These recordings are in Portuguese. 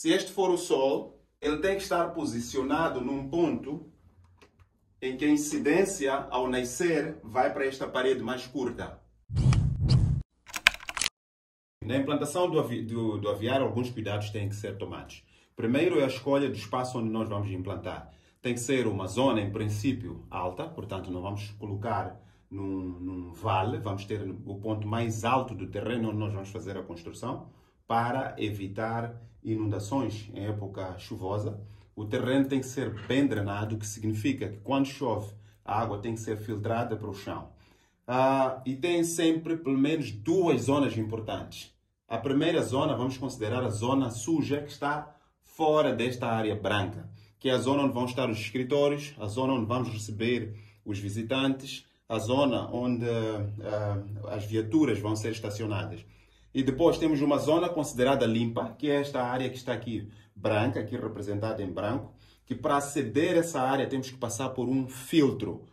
Se este for o Sol, ele tem que estar posicionado num ponto em que a incidência, ao nascer, vai para esta parede mais curta. Na implantação do aviário, alguns cuidados têm que ser tomados. Primeiro é a escolha do espaço onde nós vamos implantar. Tem que ser uma zona, em princípio, alta, portanto não vamos colocar num vale, vamos ter o ponto mais alto do terreno onde nós vamos fazer a construção, para evitar inundações em época chuvosa. O terreno tem que ser bem drenado, o que significa que quando chove, a água tem que ser filtrada para o chão. E tem sempre pelo menos duas zonas importantes. A primeira zona, vamos considerar a zona suja, que está fora desta área branca, que é a zona onde vão estar os escritórios, a zona onde vamos receber os visitantes, a zona onde as viaturas vão ser estacionadas. E depois temos uma zona considerada limpa, que é esta área que está aqui branca, aqui representada em branco, que para aceder a essa área temos que passar por um filtro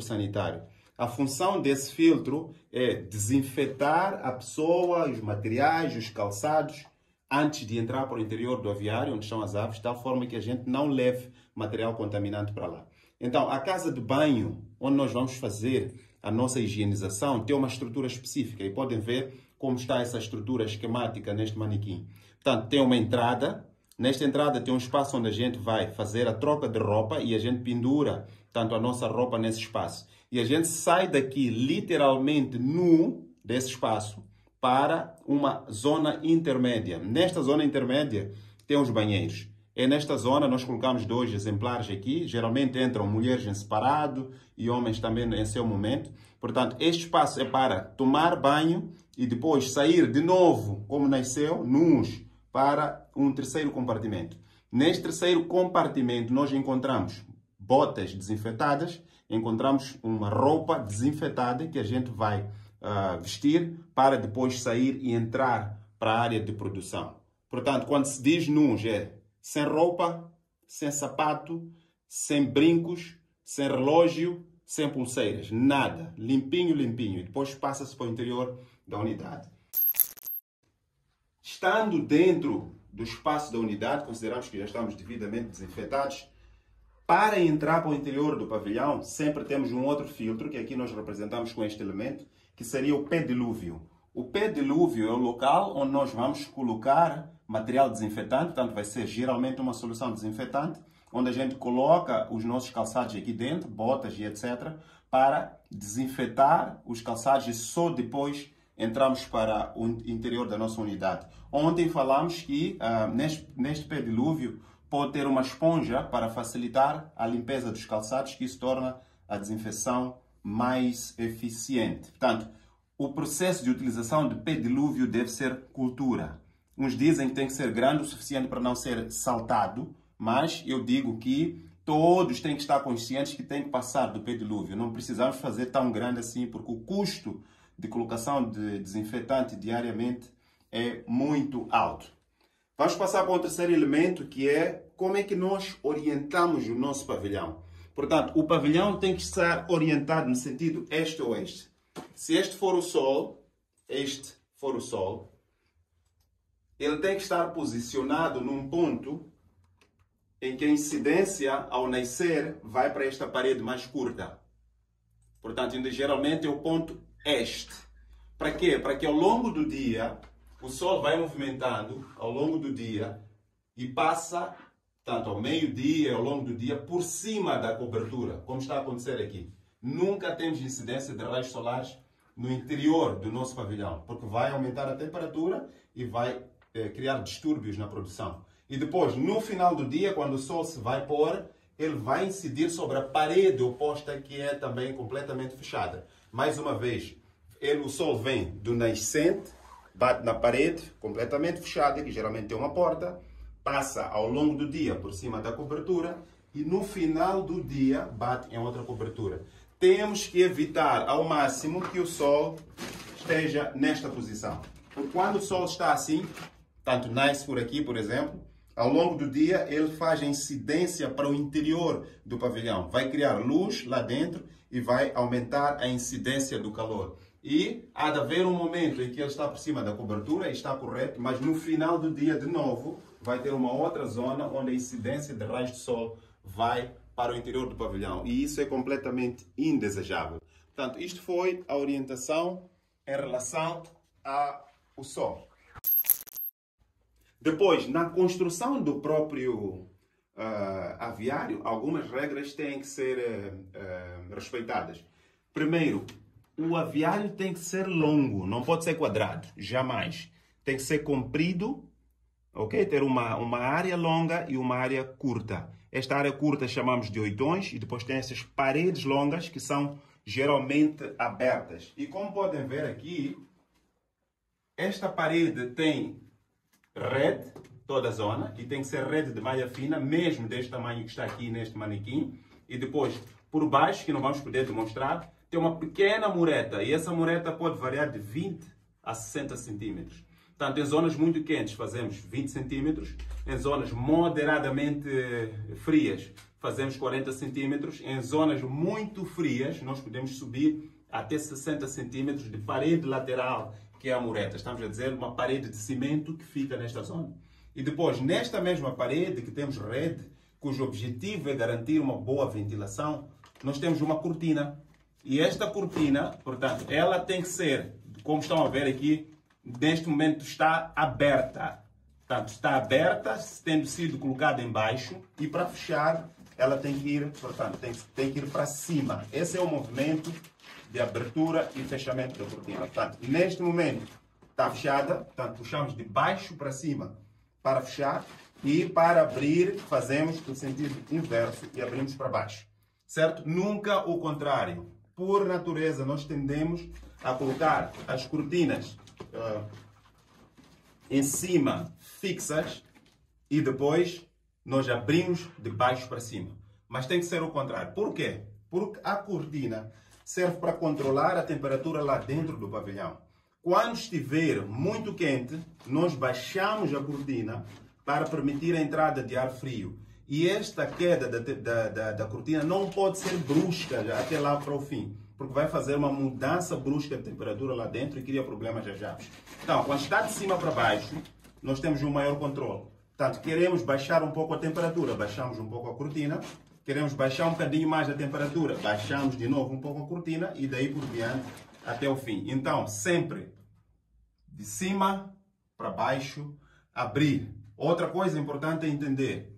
sanitário. A função desse filtro é desinfetar a pessoa, os materiais, os calçados, antes de entrar para o interior do aviário, onde estão as aves, de tal forma que a gente não leve material contaminante para lá. Então, a casa de banho, onde nós vamos fazer a nossa higienização, tem uma estrutura específica. E podem ver como está essa estrutura esquemática neste manequim. Portanto, tem uma entrada. Nesta entrada tem um espaço onde a gente vai fazer a troca de roupa e a gente pendura, tanto a nossa roupa nesse espaço. E a gente sai daqui literalmente nu desse espaço para uma zona intermédia. Nesta zona intermédia tem os banheiros. É nesta zona nós colocamos 2 exemplares aqui. Geralmente entram mulheres em separado e homens também em seu momento. Portanto, este espaço é para tomar banho e depois sair de novo, como nasceu, nus, para um terceiro compartimento. Neste terceiro compartimento nós encontramos botas desinfetadas, encontramos uma roupa desinfetada que a gente vai vestir para depois sair e entrar para a área de produção. Portanto, quando se diz nus, é sem roupa, sem sapato, sem brincos, sem relógio, sem pulseiras, nada. Limpinho, limpinho. E depois passa-se para o interior da unidade. Estando dentro do espaço da unidade, consideramos que já estamos devidamente desinfetados. Para entrar para o interior do pavilhão, sempre temos um outro filtro, que aqui nós representamos com este elemento, que seria o pé-dilúvio. O pé-dilúvio é o local onde nós vamos colocar material desinfetante, portanto vai ser geralmente uma solução desinfetante, onde a gente coloca os nossos calçados aqui dentro, botas e etc., para desinfetar os calçados e só depois entramos para o interior da nossa unidade. Ontem falamos que neste pé-dilúvio pode ter uma esponja para facilitar a limpeza dos calçados, que isso torna a desinfecção mais eficiente. Portanto, o processo de utilização de pé-dilúvio deve ser cultura. Uns dizem que tem que ser grande o suficiente para não ser saltado, mas eu digo que todos têm que estar conscientes que tem que passar do pé-dilúvio. Não precisamos fazer tão grande assim, porque o custo de colocação de desinfetante diariamente é muito alto. Vamos passar para um terceiro elemento, que é como é que nós orientamos o nosso pavilhão. Portanto, o pavilhão tem que estar orientado no sentido este ou este. Se este for o Sol, este for o Sol, ele tem que estar posicionado num ponto em que a incidência, ao nascer, vai para esta parede mais curta. Portanto, geralmente é o ponto este. Para quê? Para que ao longo do dia, o Sol vai movimentando ao longo do dia e passa, tanto ao meio-dia, ao longo do dia, por cima da cobertura, como está a acontecer aqui. Nunca temos incidência de raios solares no interior do nosso pavilhão, porque vai aumentar a temperatura e vai criar distúrbios na produção. E depois, no final do dia, quando o Sol se vai pôr, ele vai incidir sobre a parede oposta, que é também completamente fechada. Mais uma vez, o Sol vem do nascente, bate na parede, completamente fechada, que geralmente tem uma porta, passa ao longo do dia por cima da cobertura e no final do dia bate em outra cobertura. Temos que evitar ao máximo que o Sol esteja nesta posição. Porque quando o Sol está assim, tanto nasce por aqui, por exemplo, ao longo do dia ele faz a incidência para o interior do pavilhão. Vai criar luz lá dentro e vai aumentar a incidência do calor. E há de haver um momento em que ele está por cima da cobertura e está correto, mas no final do dia, de novo, vai ter uma outra zona onde a incidência de raios de sol vai para o interior do pavilhão. E isso é completamente indesejável. Portanto, isto foi a orientação em relação ao sol. Depois, na construção do próprio aviário, algumas regras têm que ser respeitadas. Primeiro, o aviário tem que ser longo, não pode ser quadrado, jamais. Tem que ser comprido, ok? Ter uma área longa e uma área curta. Esta área curta chamamos de oitões e depois tem essas paredes longas que são geralmente abertas. E como podem ver aqui, esta parede tem rede, toda a zona, e tem que ser rede de malha fina, mesmo deste tamanho que está aqui neste manequim. E depois, por baixo, que não vamos poder demonstrar, tem uma pequena mureta, e essa mureta pode variar de 20 a 60 centímetros. Portanto, em zonas muito quentes fazemos 20 centímetros, em zonas moderadamente frias fazemos 40 centímetros, em zonas muito frias nós podemos subir até 60 centímetros de parede lateral, que é a mureta. Estamos a dizer uma parede de cimento que fica nesta zona. E depois, nesta mesma parede que temos rede, cujo objetivo é garantir uma boa ventilação, nós temos uma cortina. E esta cortina, portanto, ela tem que ser, como estão a ver aqui, neste momento está aberta. Portanto, está aberta, tendo sido colocada em baixo, e para fechar, ela tem que ir, portanto, tem que ir para cima. Esse é o movimento de abertura e fechamento da cortina. Portanto, neste momento está fechada, portanto, puxamos de baixo para cima para fechar, e para abrir fazemos o sentido inverso e abrimos para baixo. Certo? Nunca o contrário. Por natureza, nós tendemos a colocar as cortinas em cima, fixas, e depois nós abrimos de baixo para cima. Mas tem que ser o contrário. Por quê? Porque a cortina serve para controlar a temperatura lá dentro do pavilhão. Quando estiver muito quente, nós baixamos a cortina para permitir a entrada de ar frio. E esta queda da cortina não pode ser brusca até lá para o fim, porque vai fazer uma mudança brusca de temperatura lá dentro e cria problemas já. Então, quando está de cima para baixo, nós temos um maior controle. Portanto, queremos baixar um pouco a temperatura, baixamos um pouco a cortina. Queremos baixar um bocadinho mais a temperatura, baixamos de novo um pouco a cortina e daí por diante até o fim. Então, sempre de cima para baixo, abrir. Outra coisa importante é entender: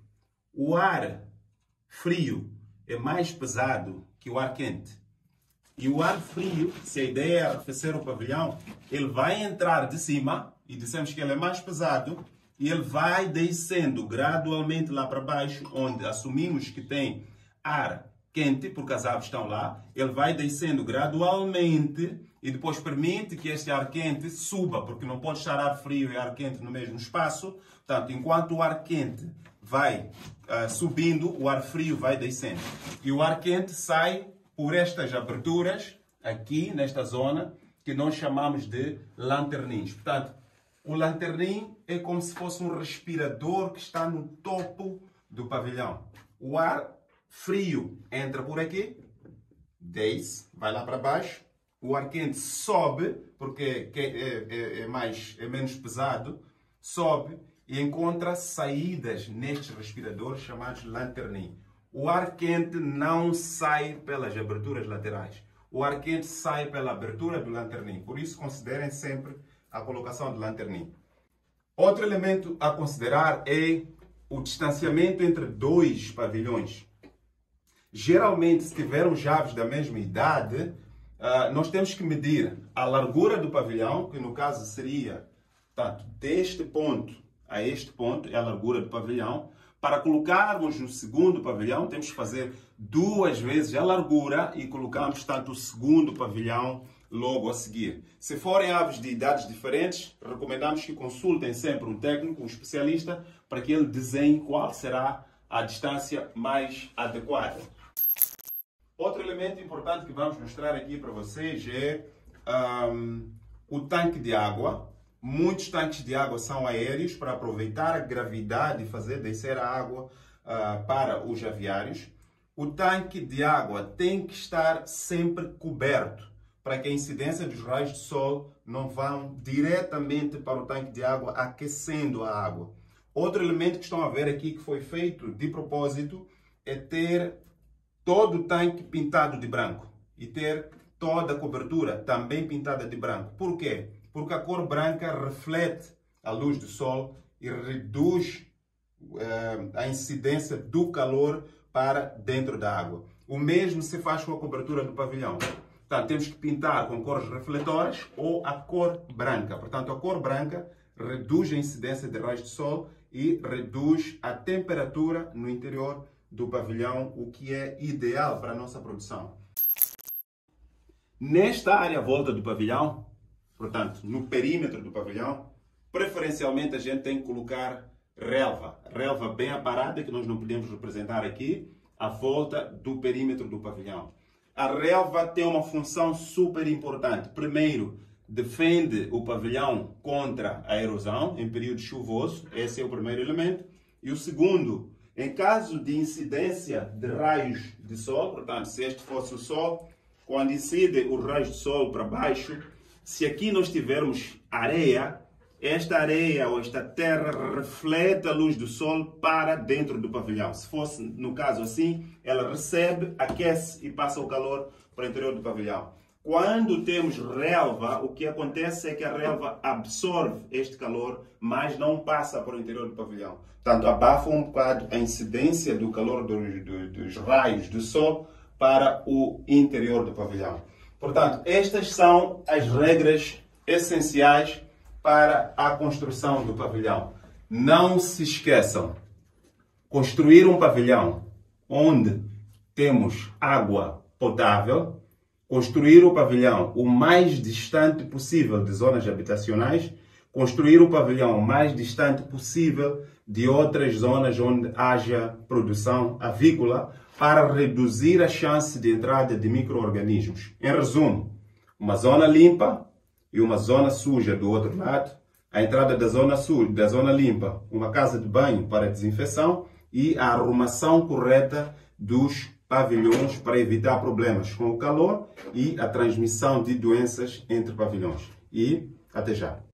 o ar frio é mais pesado que o ar quente. E o ar frio, se a ideia é arrefecer o pavilhão, ele vai entrar de cima, e dissemos que ele é mais pesado, e ele vai descendo gradualmente lá para baixo, onde assumimos que tem ar quente, porque as aves estão lá. Ele vai descendo gradualmente e depois permite que este ar quente suba, porque não pode estar ar frio e ar quente no mesmo espaço. Portanto, enquanto o ar quente vai subindo, o ar frio vai descendo. E o ar quente sai por estas aberturas, aqui nesta zona, que nós chamamos de lanternins. Portanto, o lanternim é como se fosse um respirador que está no topo do pavilhão. O ar frio entra por aqui, desce, vai lá para baixo. O ar quente sobe, porque é menos pesado, sobe e encontra saídas nestes respiradores chamados lanternim. O ar quente não sai pelas aberturas laterais. O ar quente sai pela abertura do lanternim. Por isso, considerem sempre a colocação de lanternim. Outro elemento a considerar é o distanciamento entre dois pavilhões. Geralmente, se tivermos aves da mesma idade, nós temos que medir a largura do pavilhão, que no caso seria, portanto, deste ponto a este ponto, é a largura do pavilhão. Para colocarmos no segundo pavilhão, temos que fazer 2 vezes a largura e colocamos, tanto o segundo pavilhão logo a seguir. Se forem aves de idades diferentes, recomendamos que consultem sempre um técnico, um especialista, para que ele desenhe qual será a distância mais adequada. Outro elemento importante que vamos mostrar aqui para vocês é o tanque de água. Muitos tanques de água são aéreos para aproveitar a gravidade e fazer descer a água para os aviários. O tanque de água tem que estar sempre coberto para que a incidência dos raios de sol não vão diretamente para o tanque de água aquecendo a água. Outro elemento que estão a ver aqui que foi feito de propósito é ter todo o tanque pintado de branco e ter toda a cobertura também pintada de branco. Por quê? Porque a cor branca reflete a luz do sol e reduz a incidência do calor para dentro da água. O mesmo se faz com a cobertura do pavilhão. Portanto, temos que pintar com cores refletoras ou a cor branca. Portanto, a cor branca reduz a incidência de raios de sol e reduz a temperatura no interior do pavilhão, o que é ideal para a nossa produção. Nesta área à volta do pavilhão, portanto, no perímetro do pavilhão, preferencialmente a gente tem que colocar relva bem aparada, que nós não podemos representar aqui, à volta do perímetro do pavilhão. A relva tem uma função super importante. Primeiro, defende o pavilhão contra a erosão em período chuvoso. Esse é o primeiro elemento. E o segundo, em caso de incidência de raios de sol, portanto, se este fosse o sol, quando incide os raios de sol para baixo, se aqui nós tivermos areia, esta areia ou esta terra reflete a luz do sol para dentro do pavilhão. Se fosse, no caso assim, ela recebe, aquece e passa o calor para o interior do pavilhão. Quando temos relva, o que acontece é que a relva absorve este calor, mas não passa para o interior do pavilhão. Portanto, abafa um bocado a incidência do calor dos raios do sol para o interior do pavilhão. Portanto, estas são as regras essenciais para a construção do pavilhão. Não se esqueçam, construir um pavilhão onde temos água potável, construir o pavilhão o mais distante possível de zonas habitacionais, construir o pavilhão o mais distante possível de outras zonas onde haja produção avícola para reduzir a chance de entrada de micro-organismos. Em resumo, uma zona limpa e uma zona suja do outro lado, a entrada da zona suja, da zona limpa, uma casa de banho para desinfecção e a arrumação correta dos pavilhões para evitar problemas com o calor e a transmissão de doenças entre pavilhões. E até já!